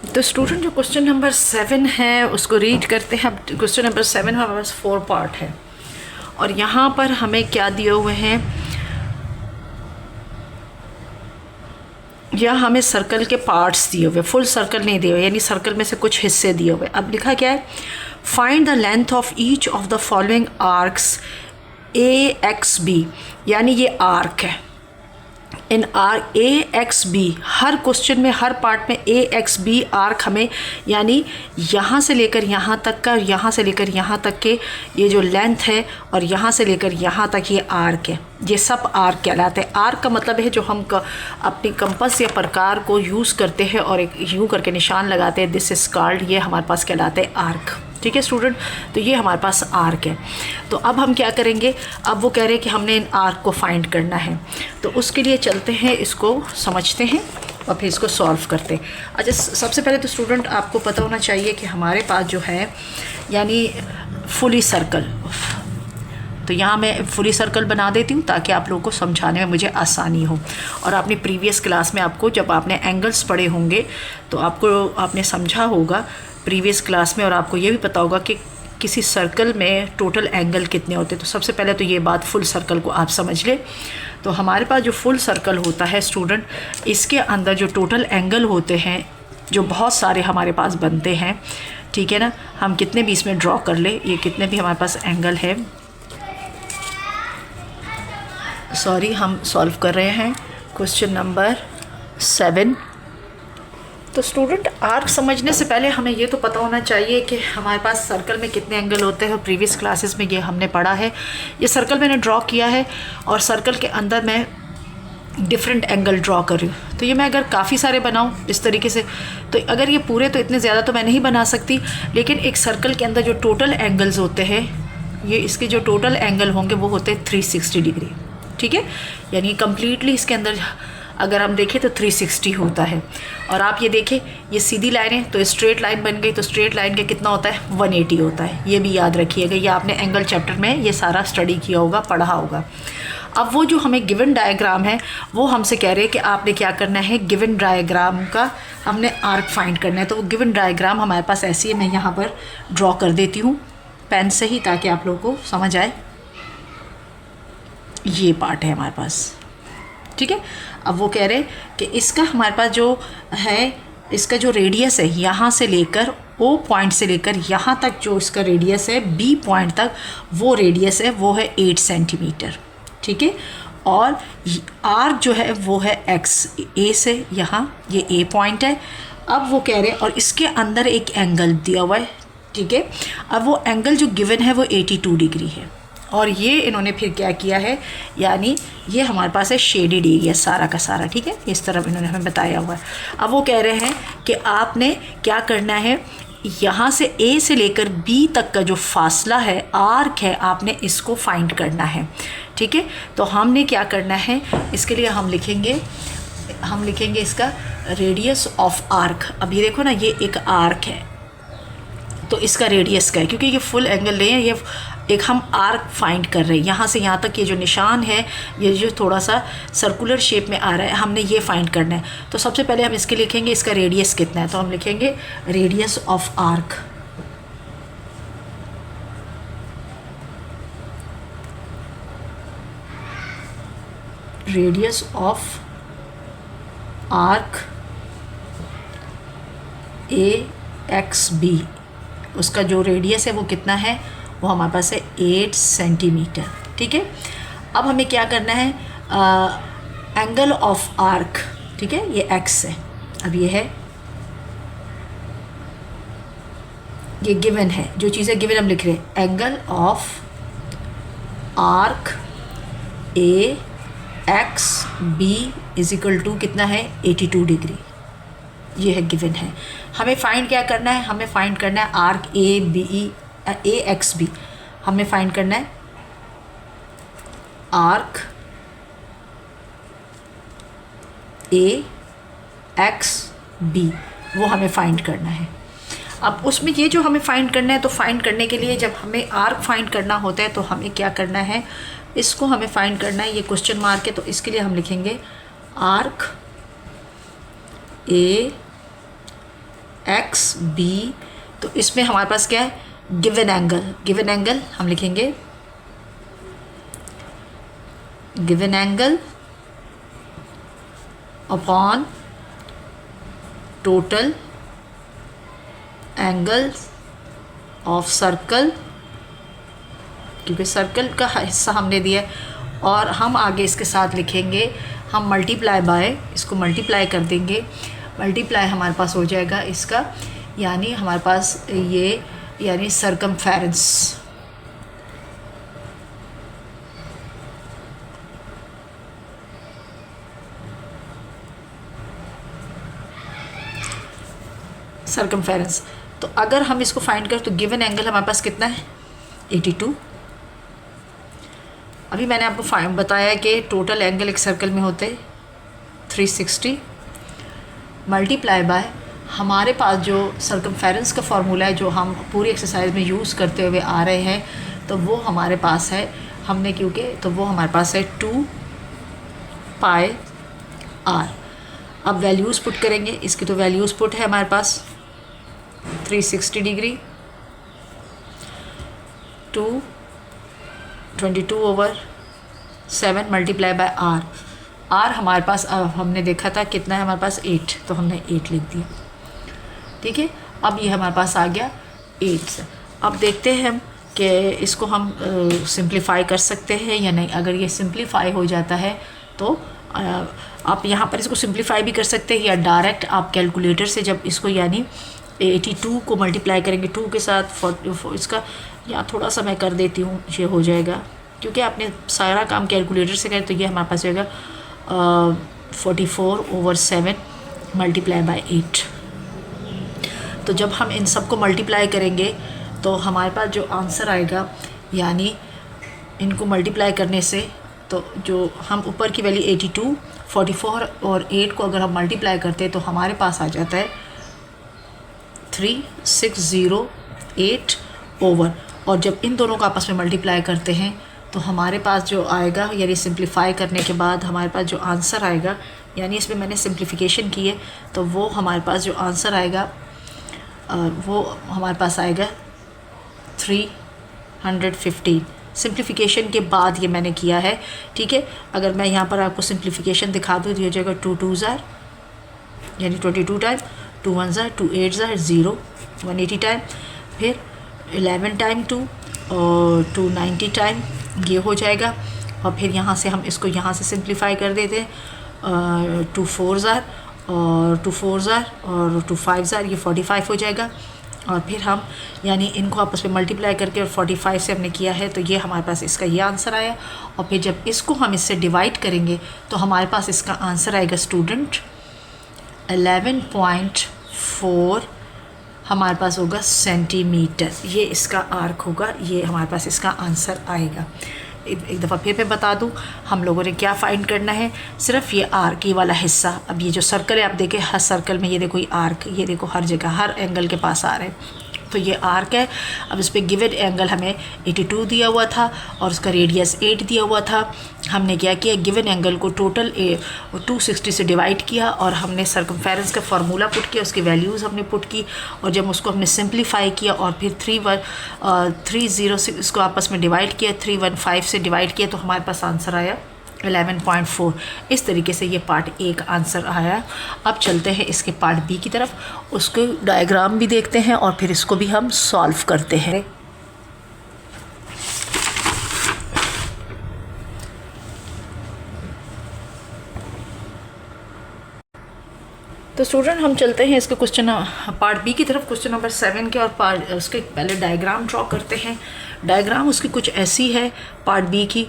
तो स्टूडेंट जो question number 7 है उसको रीड करते हैं। अब क्वेश्चन नंबर 7 हमारे पास 4 पार्ट है और यहाँ पर हमें क्या दिए हुए हैं, या हमें सर्कल के पार्ट्स दिए हुए, फुल सर्कल नहीं दिए हुए, यानी सर्कल में से कुछ हिस्से दिए हुए। अब लिखा क्या है, find the length of each of the following arcs A X B, यानी ये आर्क है in R A X B. हर क्वेश्चन में हर पार्ट में ए एक्स बी आर्क हमें, यानी यहाँ से लेकर यहाँ तक का, यहाँ से लेकर यहाँ तक के ये जो लेंथ है और यहाँ से लेकर यहाँ तक ये आर्क है, ये सब आर्क कहलाते हैं। आर्क का मतलब है जो हम अपनी कंपास या प्रकार को यूज़ करते हैं और एक यूँ करके निशान लगाते हैं, दिस इज कॉल्ड, ये हमारे पास कहलाते हैं आर्क। ठीक है स्टूडेंट, तो ये हमारे पास आर्क है। तो अब हम क्या करेंगे, अब वो कह रहे हैं कि हमने इन आर्क को फाइंड करना है, तो उसके लिए चलते हैं, इसको समझते हैं और फिर इसको सॉल्व करते हैं। अच्छा, सबसे पहले तो स्टूडेंट आपको पता होना चाहिए कि हमारे पास जो है यानी फुली सर्कल, तो यहाँ मैं फुली सर्कल बना देती हूँ ताकि आप लोगों को समझाने में मुझे आसानी हो। और आपने प्रीवियस क्लास में आपको जब आपने एंगल्स पढ़े होंगे तो आपने समझा होगा प्रीवियस क्लास में, और आपको ये भी पता होगा कि किसी सर्कल में टोटल एंगल कितने होते हैं। तो सबसे पहले तो ये बात फुल सर्कल को आप समझ लें। तो हमारे पास जो फुल सर्कल होता है स्टूडेंट, इसके अंदर जो टोटल एंगल होते हैं जो बहुत सारे हमारे पास बनते हैं, ठीक है ना, हम कितने भी इसमें ड्रॉ कर ले, ये कितने भी हमारे पास एंगल है, सॉरी हम सॉल्व कर रहे हैं क्वेश्चन नंबर 7। तो स्टूडेंट आर्क समझने से पहले हमें ये तो पता होना चाहिए कि हमारे पास सर्कल में कितने एंगल होते हैं। और प्रीवियस क्लासेस में ये हमने पढ़ा है। ये सर्कल मैंने ड्रॉ किया है और सर्कल के अंदर मैं डिफरेंट एंगल ड्रॉ कर रही हूँ। तो ये मैं अगर काफ़ी सारे बनाऊँ इस तरीके से, तो अगर ये पूरे, तो इतने ज़्यादा तो मैं नहीं बना सकती, लेकिन एक सर्कल के अंदर जो टोटल एंगल्स होते हैं, ये इसके जो टोटल एंगल होंगे वो होते हैं 360 डिग्री। ठीक है, यानी कम्प्लीटली इसके अंदर अगर हम देखें तो 360 होता है। और आप ये देखें, ये सीधी लाइन है तो स्ट्रेट लाइन बन गई, तो स्ट्रेट लाइन का कितना होता है, 180 होता है। ये भी याद रखिएगा, ये आपने एंगल चैप्टर में ये सारा स्टडी किया होगा, पढ़ा होगा। अब वो जो हमें गिवन डायग्राम है वो हमसे कह रहे हैं कि आपने क्या करना है, गिवन डायग्राम का हमने आर्क फाइंड करना है। तो वो गिवन डायग्राम हमारे पास ऐसी है, मैं यहाँ पर ड्रॉ कर देती हूँ पेन से ही ताकि आप लोगों को समझ आए। ये पार्ट है हमारे पास, ठीक है। अब वो कह रहे कि इसका हमारे पास जो है, इसका जो रेडियस है यहाँ से लेकर ओ पॉइंट से लेकर यहाँ तक जो इसका रेडियस है बी पॉइंट तक, वो रेडियस है वो है 8 सेंटीमीटर। ठीक है, और आर जो है वो है एक्स, ए से यहाँ ये ए पॉइंट है। अब वो कह रहे हैं और इसके अंदर एक एंगल दिया हुआ है। ठीक है, अब वो एंगल जो गिवन है वो 82 डिग्री है। और ये इन्होंने फिर क्या किया है, यानी ये हमारे पास है शेडेड एरिया सारा का सारा। ठीक है, इस तरफ इन्होंने हमें बताया हुआ है। अब वो कह रहे हैं कि आपने क्या करना है, यहाँ से ए से लेकर बी तक का जो फासला है, आर्क है, आपने इसको फाइंड करना है। ठीक है, तो हमने क्या करना है, इसके लिए हम लिखेंगे इसका रेडियस ऑफ आर्क। अब ये देखो ना, ये एक आर्क है तो इसका रेडियस का है, क्योंकि ये फुल एंगल नहीं है, ये एक हम आर्क फाइंड कर रहे हैं। यहाँ से यहाँ तक ये जो निशान है, ये जो थोड़ा सा सर्कुलर शेप में आ रहा है, हमने ये फाइंड करना है। तो सबसे पहले हम इसके लिखेंगे इसका रेडियस कितना है, तो हम लिखेंगे radius of arc. Radius of arc A X B, उसका जो रेडियस है वो कितना है, वो हमारे पास है 8 सेंटीमीटर। ठीक है, अब हमें क्या करना है, एंगल ऑफ आर्क। ठीक है, ये एक्स है, अब ये है, ये गिवन है, जो चीज़ें गिवन हम लिख रहे हैं, angle of arc A X B is equal to कितना है, 82 डिग्री। ये है गिवन है। हमें फाइंड क्या करना है, हमें फाइंड करना है आर्क ए एक्स बी। हमें फाइंड करना है आर्क ए एक्स बी, वो हमें फाइंड करना है। अब उसमें ये जो हमें फाइंड करना है, तो फाइंड करने के लिए जब हमें आर्क फाइंड करना होता है तो हमें क्या करना है, इसको हमें फाइंड करना है, ये क्वेश्चन मार्क है, तो इसके लिए हम लिखेंगे आर्क ए एक्स बी, तो इसमें हमारे पास क्या है, गिवन एंगल हम लिखेंगे given angle upon total angles of circle, क्योंकि सर्कल का हिस्सा हमने दिया है, और हम आगे इसके साथ लिखेंगे, हम मल्टीप्लाई बाय, इसको मल्टीप्लाई कर देंगे, मल्टीप्लाई हमारे पास हो जाएगा इसका, यानी हमारे पास ये यानी सर्कमफेरेंस, सर्कमफेरेंस। तो अगर हम इसको फाइंड करें तो गिवन एंगल हमारे पास कितना है, 82। अभी मैंने आपको बताया कि टोटल एंगल एक सर्कल में होते 360, मल्टीप्लाई बाय हमारे पास जो सर्कमफेरेंस का फार्मूला है जो हम पूरी एक्सरसाइज में यूज़ करते हुए आ रहे हैं, तो वो हमारे पास है, हमने क्योंकि तो वो हमारे पास है 2 पाई आर। अब वैल्यूज़ पुट करेंगे, इसकी तो वैल्यूज़ पुट है हमारे पास 360 degree, 222/7 multiply by R. R हमारे पास हमने देखा था कितना है हमारे पास 8, तो हमने 8 लिख दिया, ठीक है। अब ये हमारे पास आ गया 8। अब देखते हैं हम कि इसको हम सिंप्लीफाई कर सकते हैं या नहीं। अगर ये सिंप्लीफाई हो जाता है तो आप यहाँ पर इसको सिंप्लीफाई भी कर सकते हैं, या डायरेक्ट आप कैलकुलेटर से जब इसको यानी 82 को मल्टीप्लाई करेंगे 2 के साथ 44, इसका या थोड़ा सा मैं कर देती हूँ, ये हो जाएगा, क्योंकि आपने सारा काम कैलकुलेटर से करें तो ये हमारे पास जाएगा 44/7 मल्टीप्लाई बाय 8। तो जब हम इन सब को मल्टीप्लाई करेंगे तो हमारे पास जो आंसर आएगा, यानी इनको मल्टीप्लाई करने से, तो जो हम ऊपर की वैल्यू 82, 44 और 8 को अगर हम मल्टीप्लाई करते हैं तो हमारे पास आ जाता है 3608 ओवर, और जब इन दोनों को आपस में मल्टीप्लाई करते हैं तो हमारे पास जो आएगा, यानी सिंप्लीफाई करने के बाद हमारे पास जो आंसर आएगा, यानी इसमें मैंने सिंप्लीफिकेशन की है, तो वो हमारे पास जो आंसर आएगा वो हमारे पास आएगा 315। सिंप्लीफिकेशन के बाद ये मैंने किया है, ठीक है। अगर मैं यहाँ पर आपको सिंप्लीफिकेशन दिखा दूँ तो ये हो जाएगा 2 2s यानी 22 टाइम, 2 1s 2 8s 0, 180 टाइम, फिर 11 टाइम 2 और 290 टाइम, ये हो जाएगा। और फिर यहाँ से हम इसको यहाँ से सिंप्लीफाई कर देते हैं, 2 4s और 2 4s और 2 5s, ये 45 हो जाएगा। और फिर हम यानी इनको आपस में मल्टीप्लाई करके और 45 से हमने किया है, तो ये हमारे पास इसका ये आंसर आया। और फिर जब इसको हम इससे डिवाइड करेंगे तो हमारे पास इसका आंसर आएगा स्टूडेंट 11.4 हमारे पास होगा सेंटीमीटर, ये इसका आर्क होगा, ये हमारे पास इसका आंसर आएगा। एक दफ़ा फिर मैं बता दूं, हम लोगों ने क्या फाइंड करना है, सिर्फ ये आर्क ये वाला हिस्सा। अब ये जो सर्कल है आप देखें, हर सर्कल में ये देखो ये आर्क, ये देखो हर जगह हर एंगल के पास आ रहे हैं, तो ये आर्क है। अब इस पर गिवन एंगल हमें 82 दिया हुआ था और उसका रेडियस 8 दिया हुआ था। हमने क्या किया, गिवन एंगल को टोटल 260 से डिवाइड किया और हमने सर्कमफेरेंस का फार्मूला पुट किया, उसकी वैल्यूज़ हमने पुट की, और जब उसको हमने सिंप्लीफाई किया और फिर 306 इसको आपस में डिवाइड किया, 315 से डिवाइड किया, तो हमारे पास आंसर आया 11.4। इस तरीके से ये पार्ट ए का आंसर आया। अब चलते हैं इसके पार्ट बी की तरफ, उसको डायग्राम भी देखते हैं और फिर इसको भी हम सॉल्व करते हैं। तो स्टूडेंट हम चलते हैं इसके क्वेश्चन पार्ट बी की तरफ, क्वेश्चन नंबर 7 के, और पार्ट उसके पहले डायग्राम ड्रॉ करते हैं। डायग्राम उसकी कुछ ऐसी है पार्ट बी की।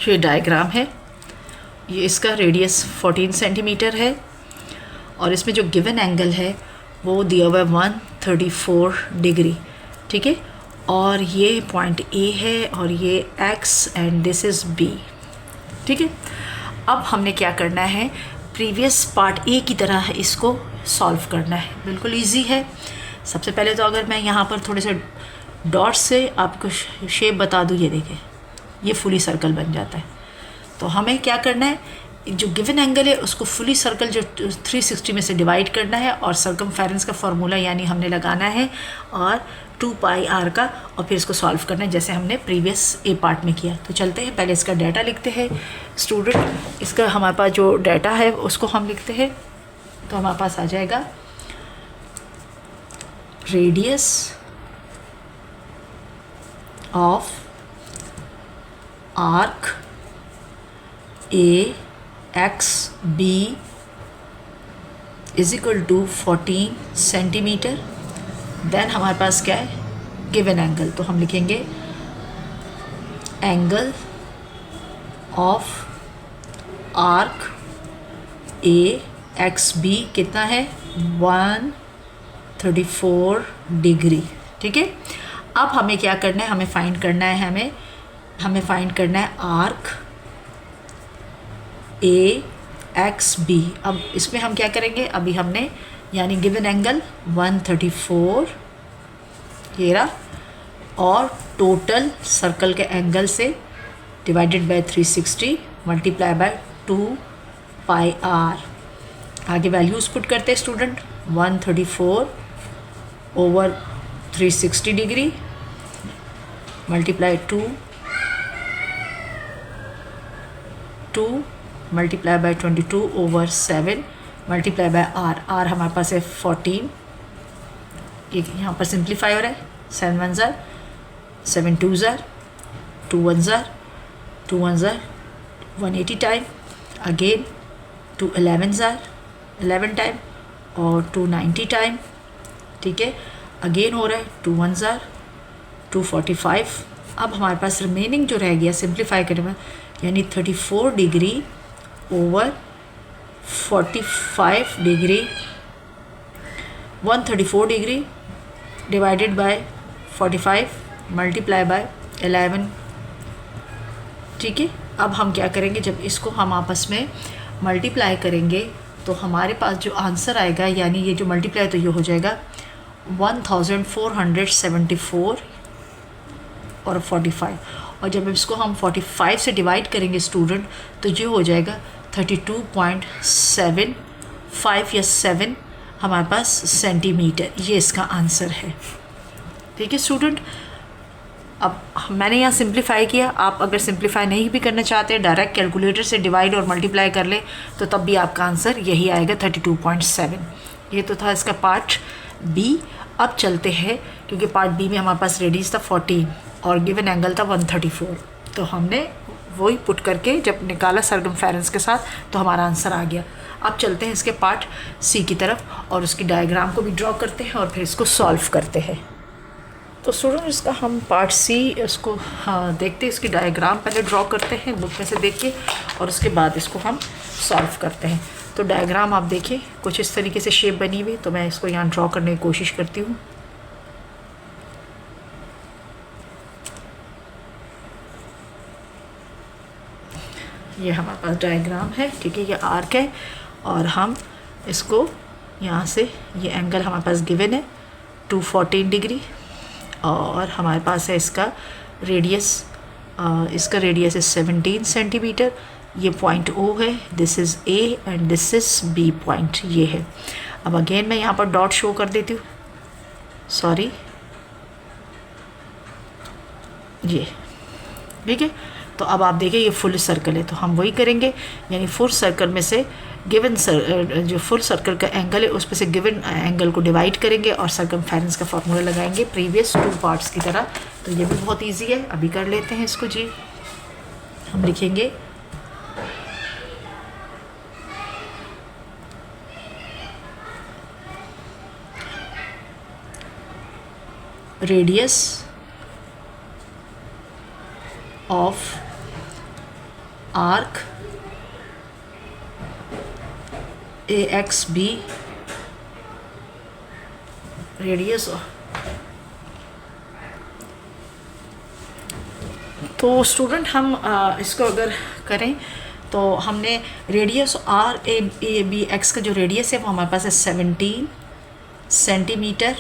ये डायग्राम है, ये इसका रेडियस 14 सेंटीमीटर है और इसमें जो गिवन एंगल है वो दिया हुआ है 134 डिग्री, ठीक है। और ये पॉइंट ए है और ये X and this is B, ठीक है। अब हमने क्या करना है, प्रीवियस पार्ट ए की तरह इसको सॉल्व करना है, बिल्कुल इजी है। सबसे पहले तो अगर मैं यहाँ पर थोड़े से डॉट्स से आपको शेप बता दूँ, ये देखें ये फुली सर्कल बन जाता है। तो हमें क्या करना है, जो गिवन एंगल है उसको फुली सर्कल जो 360 में से डिवाइड करना है और सर्कमफेरेंस का फार्मूला यानी हमने लगाना है और 2 पाई आर का, और फिर इसको सॉल्व करना है जैसे हमने प्रीवियस ए पार्ट में किया। तो चलते हैं, पहले इसका डाटा लिखते हैं स्टूडेंट। इसका हमारे पास जो डाटा है उसको हम लिखते हैं, तो हमारे पास आ जाएगा radius of arc A X B is equal to 14 centimetre. Then हमारे पास क्या है, गिवन एंगल, तो हम लिखेंगे angle of arc A X B कितना है, 134 डिग्री। ठीक है, अब हमें क्या करना है, हमें फाइंड करना है, हमें फाइंड करना है आर्क ए एक्स बी। अब इसमें हम क्या करेंगे, अभी हमने यानी गिवन एंगल 134 ये रहा, और टोटल सर्कल के एंगल से divided by 360 multiply by 2 pi R. आगे वैल्यूज़ पुट करते हैं student, 134 over 360 degree multiply 2 multiply by 22 over 7 multiply by R हमारे पास है 14। ये यहाँ पर सिंप्लीफाई हो रहा है, 7 1 ज़ार 7 2 ज़ार 2 1 ज़ार 2 1 ज़ार 180 टाइम, अगेन 2 11 ज़ार 11 टाइम और 290 टाइम। ठीक है, अगेन हो रहा है 2 1 ज़ार 245। अब हमारे पास रिमेनिंग जो रह गया सिंप्लीफाई करने में यानी 34 degree over 45 degree, 134 degree divided by 45 multiply by 11। ठीक है, अब हम क्या करेंगे, जब इसको हम आपस में मल्टीप्लाई करेंगे तो हमारे पास जो आंसर आएगा, यानी ये जो मल्टीप्लाई तो ये हो जाएगा 1474 और 45, और जब इसको हम 45 से डिवाइड करेंगे स्टूडेंट तो ये हो जाएगा 32.75 या 7 हमारे पास सेंटीमीटर। ये इसका आंसर है। ठीक है स्टूडेंट, अब मैंने यहाँ सिंप्लीफाई किया, आप अगर सिंप्लीफाई नहीं भी करना चाहते डायरेक्ट कैलकुलेटर से डिवाइड और मल्टीप्लाई कर ले तो तब भी आपका आंसर यही आएगा 32.7। ये तो था इसका पार्ट बी। अब चलते हैं, क्योंकि पार्ट बी में हमारे पास रेडियस था 14 और गिवन एंगल था 134, तो हमने वही पुट करके जब निकाला सर्कमफेरेंस के साथ तो हमारा आंसर आ गया। अब चलते हैं इसके पार्ट सी की तरफ और उसकी डायग्राम को भी ड्रॉ करते हैं और फिर इसको सॉल्व करते हैं। तो स्टूडेंट इसका हम पार्ट सी इसको देखते हैं, इसकी डायग्राम पहले ड्रॉ करते हैं बुक में से देख के और उसके बाद इसको हम सॉल्व करते हैं। तो डायग्राम आप देखिए कुछ इस तरीके से शेप बनी हुई, तो मैं इसको यहाँ ड्रॉ करने की कोशिश करती हूँ। ये हमारे पास डायग्राम है, ठीक है, ये आर्क है और हम इसको यहाँ से ये एंगल हमारे पास गिवन है 214 डिग्री और हमारे पास है इसका रेडियस है 17 सेंटीमीटर। ये पॉइंट ओ है, this is A and this is B point, ये है। अब अगेन मैं यहाँ पर डॉट शो कर देती हूँ, सॉरी, ये ठीक है। तो अब आप देखिए ये फुल सर्कल है, तो हम वही करेंगे, यानी फुल सर्कल में से गिवन जो फुल सर्कल का एंगल है उस पर से गिवन एंगल को डिवाइड करेंगे और सर्कमफेरेंस का फार्मूला लगाएंगे प्रीवियस 2 पार्ट्स की तरह। तो ये भी बहुत इजी है, अभी कर लेते हैं इसको जी। हम लिखेंगे radius of arc AXB, radius. तो स्टूडेंट हम इसको अगर करें तो हमने रेडियस RAB का जो रेडियस है वो हमारे पास है 17 सेंटीमीटर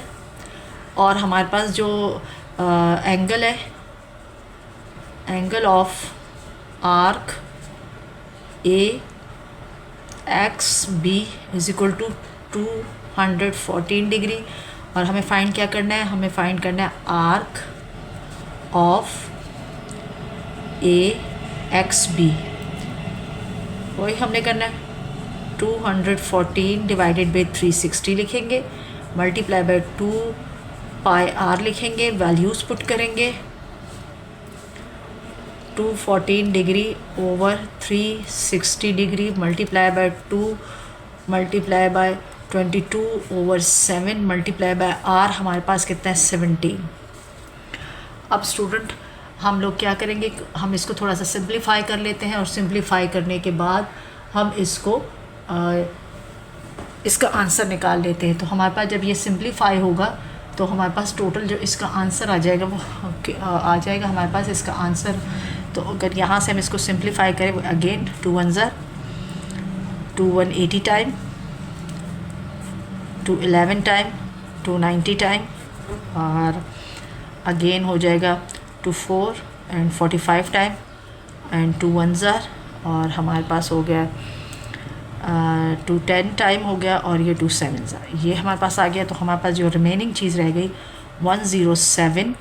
और हमारे पास जो एंगल है, angle of arc AXB is equal to 214 degree. और हमें फाइंड क्या करना है, हमें फाइंड करना है आर्क ऑफ AXB। वही हमने करना है 214 डिवाइडेड बाई 360 लिखेंगे, मल्टीप्लाई बाई 2 पाई आर लिखेंगे, वैल्यूज़ पुट करेंगे 214 degree over 360 degree multiply by 2 multiply by 22 over 7 multiply by R, हमारे पास कितना है 17। अब स्टूडेंट हम लोग क्या करेंगे, हम इसको थोड़ा सा सिंप्लीफाई कर लेते हैं और सिंप्लीफाई करने के बाद हम इसको इसका आंसर निकाल लेते हैं। तो हमारे पास जब ये सिंप्लीफाई होगा तो हमारे पास टोटल जो इसका आंसर आ जाएगा वो आ जाएगा हमारे पास इसका आंसर। तो अगर यहाँ से हम इसको सिंप्लीफाई करें, अगेन 2 1 ज़ा 2 180 टाइम, 2 11 टाइम, 2 90 टाइम, और अगेन हो जाएगा 2 4 एंड 45 टाइम एंड 2 1 ज़ा, और हमारे पास हो गया 2 10 टाइम हो गया, और ये 2 7 ज़ा, ये हमारे पास आ गया। तो हमारे पास जो रिमेनिंग चीज़ रह गई 107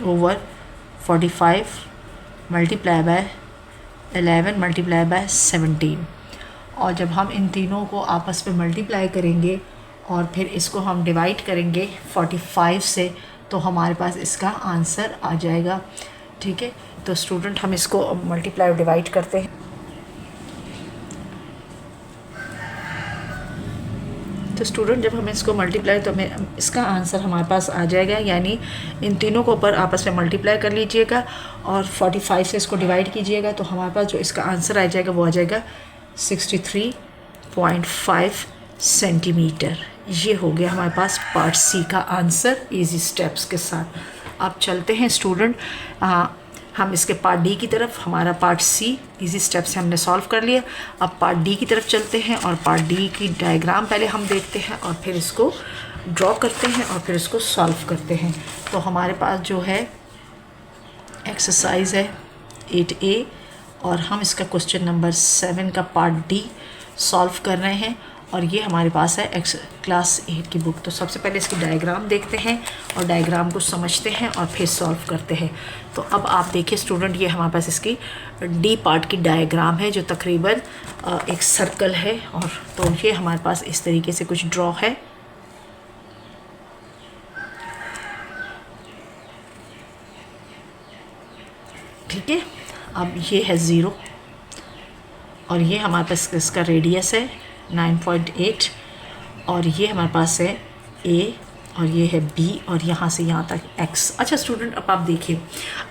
over 45 multiply by 11 multiply by 17। और जब हम इन तीनों को आपस में मल्टीप्लाई करेंगे और फिर इसको हम डिवाइड करेंगे 45 से, तो हमारे पास इसका आंसर आ जाएगा। ठीक है, तो स्टूडेंट हम इसको मल्टीप्लाई और डिवाइड करते हैं। तो स्टूडेंट जब हम इसको मल्टीप्लाई, तो हमें इसका आंसर हमारे पास आ जाएगा, यानी इन तीनों को ऊपर आपस में मल्टीप्लाई कर लीजिएगा और 45 से इसको डिवाइड कीजिएगा, तो हमारे पास जो इसका आंसर आ जाएगा वो आ जाएगा 63.5 सेंटीमीटर। ये हो गया हमारे पास पार्ट सी का आंसर इजी स्टेप्स के साथ। अब चलते हैं स्टूडेंट हम इसके पार्ट डी की तरफ। हमारा पार्ट सी इजी स्टेप से हमने सॉल्व कर लिया। अब पार्ट डी की तरफ चलते हैं और पार्ट डी की डायग्राम पहले हम देखते हैं और फिर इसको ड्रॉ करते हैं और फिर इसको सॉल्व करते हैं। तो हमारे पास जो है एक्सरसाइज है 8A और हम इसका क्वेश्चन नंबर 7 का पार्ट डी सॉल्व कर रहे हैं, और ये हमारे पास है क्लास 8 की बुक। तो सबसे पहले इसकी डायग्राम देखते हैं और डायग्राम को समझते हैं और फिर सॉल्व करते हैं। तो अब आप देखिए स्टूडेंट, ये हमारे पास इसकी डी पार्ट की डायग्राम है जो तकरीबन एक सर्कल है, और तो ये हमारे पास इस तरीके से कुछ ड्रॉ है। ठीक है, अब ये है 0 और ये हमारे पास इसका रेडियस है 9.8, और ये हमारे पास है A और ये है B और यहाँ से यहाँ तक X। अच्छा स्टूडेंट, अब आप देखिए,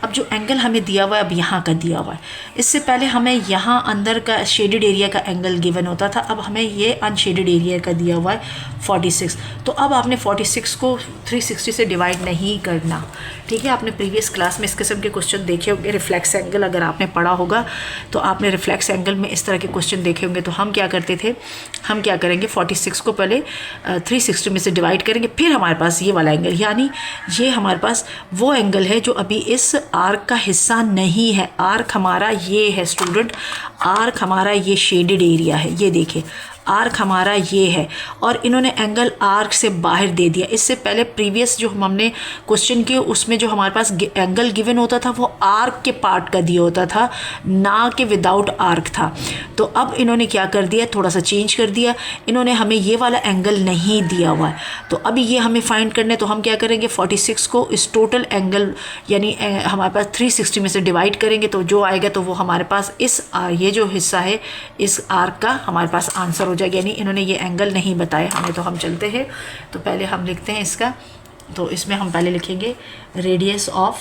अब जो एंगल हमें दिया हुआ है, अब यहाँ का दिया हुआ है, इससे पहले हमें यहाँ अंदर का शेडेड एरिया का एंगल गिवन होता था, अब हमें ये अनशेडेड एरिया का दिया हुआ है 46। तो अब आपने 46 को 360 से डिवाइड नहीं करना। ठीक है, आपने प्रीवियस क्लास में इस किस्म के क्वेश्चन देखे होंगे, रिफ्लेक्स एंगल अगर आपने पढ़ा होगा तो आपने रिफ्लेक्स एंगल में इस तरह के क्वेश्चन देखे होंगे। तो हम क्या करते थे, हम क्या करेंगे 46 को पहले 360 में से डिवाइड करेंगे, फिर हमारे पास ये वाला एंगल, यानी ये हमारे पास वो एंगल है जो अभी इस आर्क का हिस्सा नहीं है। आर्क हमारा ये है स्टूडेंट, आर्क हमारा ये शेडेड एरिया है, ये देखिए आर्क हमारा ये है, और इन्होंने एंगल आर्क से बाहर दे दिया। इससे पहले प्रीवियस जो हमने क्वेश्चन किए उसमें जो हमारे पास एंगल गिवन होता था वो आर्क के पार्ट का दिया होता था, ना कि विदाउट आर्क था। तो अब इन्होंने क्या कर दिया, थोड़ा सा चेंज कर दिया, इन्होंने हमें ये वाला एंगल नहीं दिया हुआ है। तो अभी ये हमें फाइंड करना है, तो हम क्या करेंगे 46 को इस टोटल एंगल यानी हमारे पास 360 में से डिवाइड करेंगे, तो जो आएगा तो वो हमारे पास इस ये जो हिस्सा है इस आर्क का हमारे पास आंसर हो जाएगा, यानी इन्होंने ये एंगल नहीं बताया हमें। तो हम चलते हैं, तो पहले हम लिखते हैं इसका, तो इसमें हम पहले लिखेंगे radius of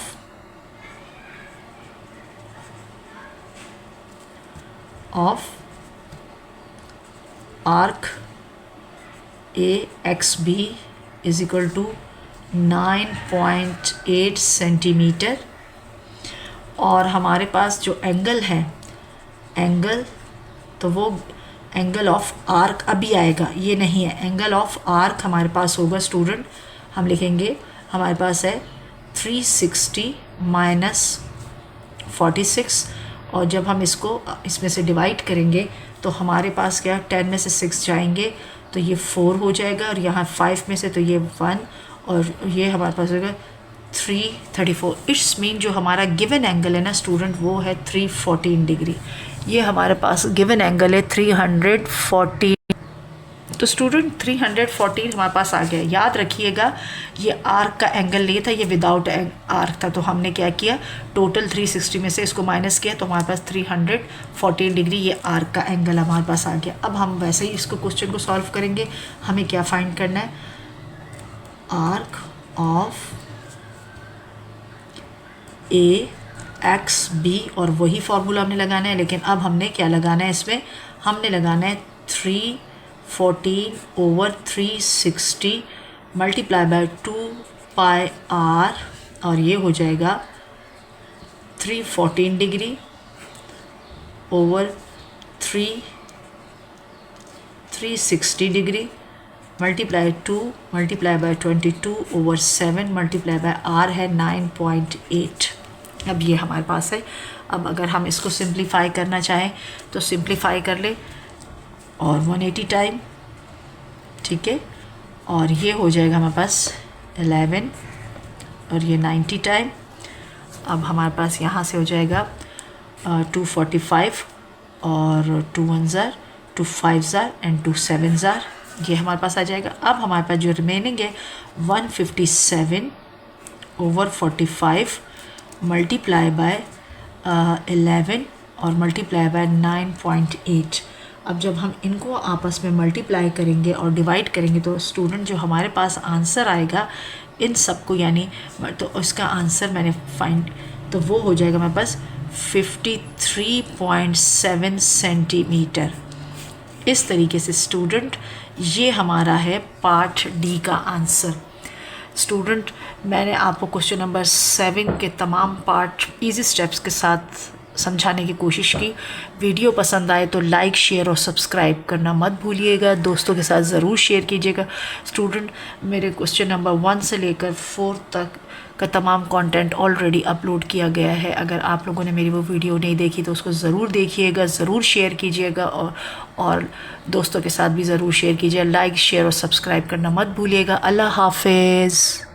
arc AXB is equal to 9.8 centimetre, और हमारे पास जो एंगल है एंगल, तो वो एंगल ऑफ आर्क अभी आएगा, ये नहीं है, एंगल ऑफ आर्क हमारे पास होगा स्टूडेंट, हम लिखेंगे हमारे पास है 360 माइनस 46, और जब हम इसको इसमें से डिवाइड करेंगे तो हमारे पास क्या 10 में से 6 जाएंगे तो ये 4 हो जाएगा, और यहाँ 5 में से तो ये 1, और ये हमारे पास होगा 334। इट्स मीन जो हमारा गिवन एंगल है ना स्टूडेंट वो है 314 डिग्री। ये हमारे पास गिवन एंगल है 314। तो स्टूडेंट 314 हमारे पास आ गया। याद रखिएगा ये आर्क का एंगल नहीं था, ये विदाउट आर्क था। तो हमने क्या किया, टोटल 360 में से इसको माइनस किया तो हमारे पास 314 डिग्री ये आर्क का एंगल हमारे पास आ गया। अब हम वैसे ही इसको क्वेश्चन को सॉल्व करेंगे। हमें क्या फाइंड करना है, arc of A X B, और वही फार्मूला हमने लगाना है, लेकिन अब हमने क्या लगाना है इसमें, हमने लगाना है 314 over 360 multiply by 2 pi R, और ये हो जाएगा 314 degree over 360 degree multiply 2 multiply by 22 over 7 multiply by R है 9.8। अब ये हमारे पास है। अब अगर हम इसको सिंप्लीफाई करना चाहें तो सिंप्लीफाई कर ले, और 180 टाइम, ठीक है, और ये हो जाएगा हमारे पास 11, और ये 90 टाइम। अब हमारे पास यहाँ से हो जाएगा 245, और 2 1 ज़ार, 2 5 ज़ार एंड 2 7 ज़ार, ये हमारे पास आ जाएगा। अब हमारे पास जो रिमेनिंग है 157 ओवर 45 मल्टीप्लाई बाय 11 और मल्टीप्लाई बाय 9.8। अब जब हम इनको आपस में मल्टीप्लाई करेंगे और डिवाइड करेंगे तो स्टूडेंट जो हमारे पास आंसर आएगा इन सबको, यानी तो उसका आंसर मैंने फाइंड, तो वो हो जाएगा हमारे पास 53.7 सेंटीमीटर। इस तरीके से स्टूडेंट ये हमारा है पार्ट डी का आंसर। स्टूडेंट मैंने आपको क्वेश्चन नंबर 7 के तमाम पार्ट इजी स्टेप्स के साथ समझाने की कोशिश की। वीडियो पसंद आए तो लाइक, शेयर और सब्सक्राइब करना मत भूलिएगा। दोस्तों के साथ ज़रूर शेयर कीजिएगा। स्टूडेंट मेरे क्वेश्चन नंबर 1 से लेकर 4 तक का तमाम कंटेंट ऑलरेडी अपलोड किया गया है। अगर आप लोगों ने मेरी वो वीडियो नहीं देखी तो उसको ज़रूर देखिएगा, ज़रूर शेयर कीजिएगा, और दोस्तों के साथ भी ज़रूर शेयर कीजिए। लाइक, शेयर और सब्सक्राइब करना मत भूलिएगा। अल्लाह हाफिज़।